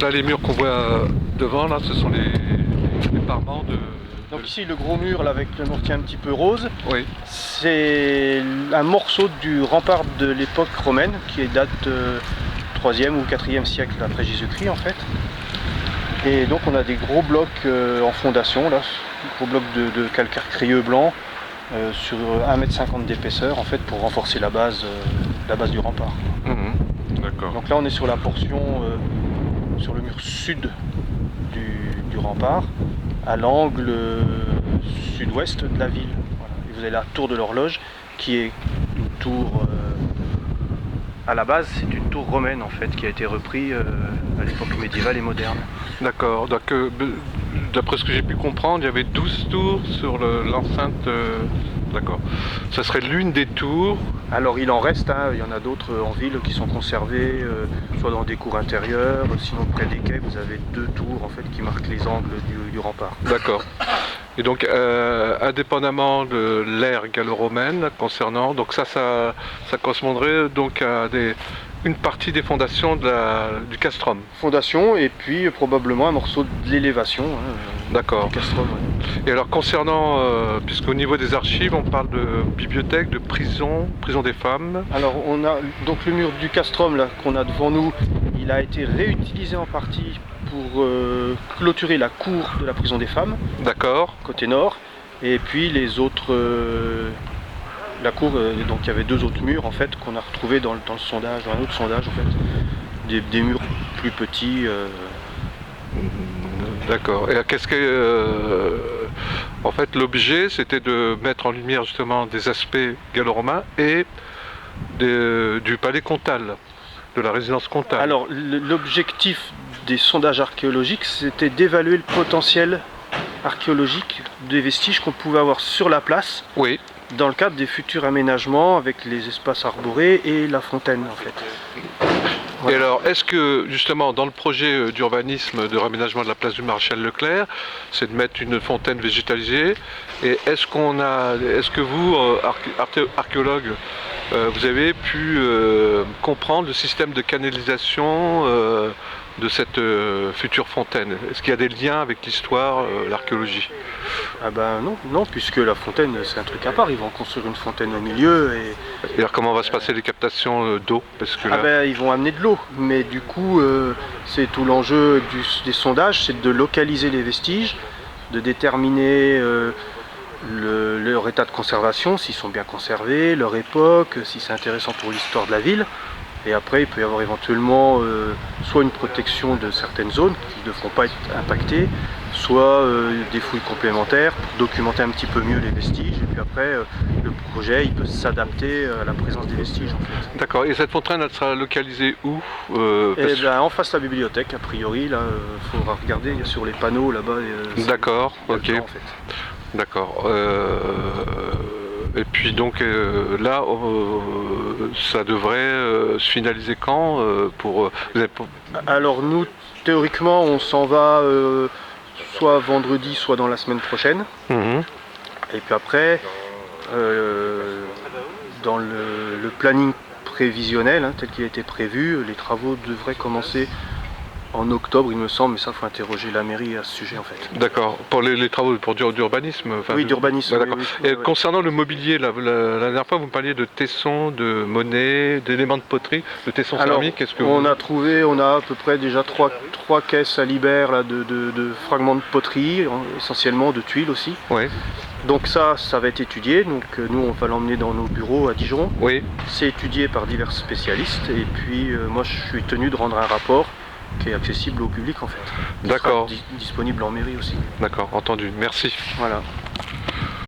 Là, les murs qu'on voit devant, là, ce sont les parements de... Donc ici, le gros mur là, avec le mortier un petit peu rose, Oui, c'est un morceau du rempart de l'époque romaine qui date 3e ou 4e siècle après Jésus-Christ en fait. Et donc on a des gros blocs en fondation, là, gros blocs de calcaire crayeux blanc sur 1,50 m d'épaisseur en fait pour renforcer la base du rempart. d'accord. Donc là on est sur la portion, sur le mur sud du rempart, à l'angle sud-ouest de la ville. Voilà. Et vous avez la tour de l'horloge qui est une tour, à la base c'est une tour romaine en fait qui a été reprise à l'époque médiévale et moderne. D'accord. Donc, d'après ce que j'ai pu comprendre, il y avait 12 tours sur l'enceinte. D'accord. Ça serait l'une des tours. Alors il en reste, hein, il y en a d'autres en ville qui sont conservées, soit dans des cours intérieures, sinon près des quais vous avez 2 tours en fait qui marquent les angles du rempart. D'accord. Et donc, indépendamment de l'ère gallo-romaine concernant, donc ça correspondrait donc à une partie des fondations du castrum. Fondation et puis probablement un morceau de l'élévation. D'accord. Du castrum. Ouais. Et alors concernant, puisqu'au niveau des archives, on parle de bibliothèque, de prison des femmes. Alors on a donc le mur du castrum là qu'on a devant nous, il a été réutilisé en partie pour clôturer la cour de la prison des femmes. D'accord. Côté nord. Et puis les autres, la cour, donc il y avait 2 autres murs en fait qu'on a retrouvés dans le sondage, dans un autre sondage en fait, des murs plus petits. D'accord. Et qu'est-ce que, en fait, l'objet, c'était de mettre en lumière justement des aspects gallo-romains et du palais comtal, de la résidence comtale. Alors l'objectif des sondages archéologiques, c'était d'évaluer le potentiel archéologique des vestiges qu'on pouvait avoir sur la place. Oui. Dans le cadre des futurs aménagements avec les espaces arborés et la fontaine en fait. Et alors, est-ce que justement dans le projet d'urbanisme de réaménagement de la place du Maréchal Leclerc, c'est de mettre une fontaine végétalisée, et est-ce que vous, archéologue, vous avez pu comprendre le système de canalisation de cette future fontaine? Est-ce qu'il y a des liens avec l'histoire, l'archéologie? Ah ben non, puisque la fontaine c'est un truc à part, ils vont construire une fontaine au milieu Et alors comment va se passer les captations d'eau? Parce que là... Ah ben ils vont amener de l'eau, mais du coup c'est tout l'enjeu des sondages, c'est de localiser les vestiges, de déterminer leur état de conservation, s'ils sont bien conservés, leur époque, si c'est intéressant pour l'histoire de la ville. Et après, il peut y avoir éventuellement soit une protection de certaines zones qui ne devront pas être impactées, soit des fouilles complémentaires pour documenter un petit peu mieux les vestiges. Et puis après, le projet il peut s'adapter à la présence des vestiges en fait. D'accord. Et cette fontaine, elle sera localisée où? En face de la bibliothèque, a priori, là, faudra regarder, il y a sur les panneaux là-bas. D'accord, ok. En fait. D'accord. Et puis donc là, ça devrait se finaliser quand Alors nous, théoriquement, on s'en va soit vendredi, soit dans la semaine prochaine. Et puis après, dans le planning prévisionnel, hein, tel qu'il a été prévu, les travaux devraient commencer en octobre, il me semble, mais ça, il faut interroger la mairie à ce sujet en fait. D'accord, pour les travaux d'urbanisme. Oui, d'urbanisme. D'accord. Oui, Et concernant le mobilier, la dernière fois, vous me parliez de tessons, de monnaies, d'éléments de poterie, de tessons céramiques. On a à peu près déjà trois caisses à Libère là, de fragments de poterie, essentiellement de tuiles aussi. Oui. Donc ça va être étudié, donc nous on va l'emmener dans nos bureaux à Dijon. Oui. C'est étudié par divers spécialistes et puis moi je suis tenu de rendre un rapport qui est accessible au public en fait. D'accord. Disponible en mairie aussi. D'accord, entendu. Merci. Voilà.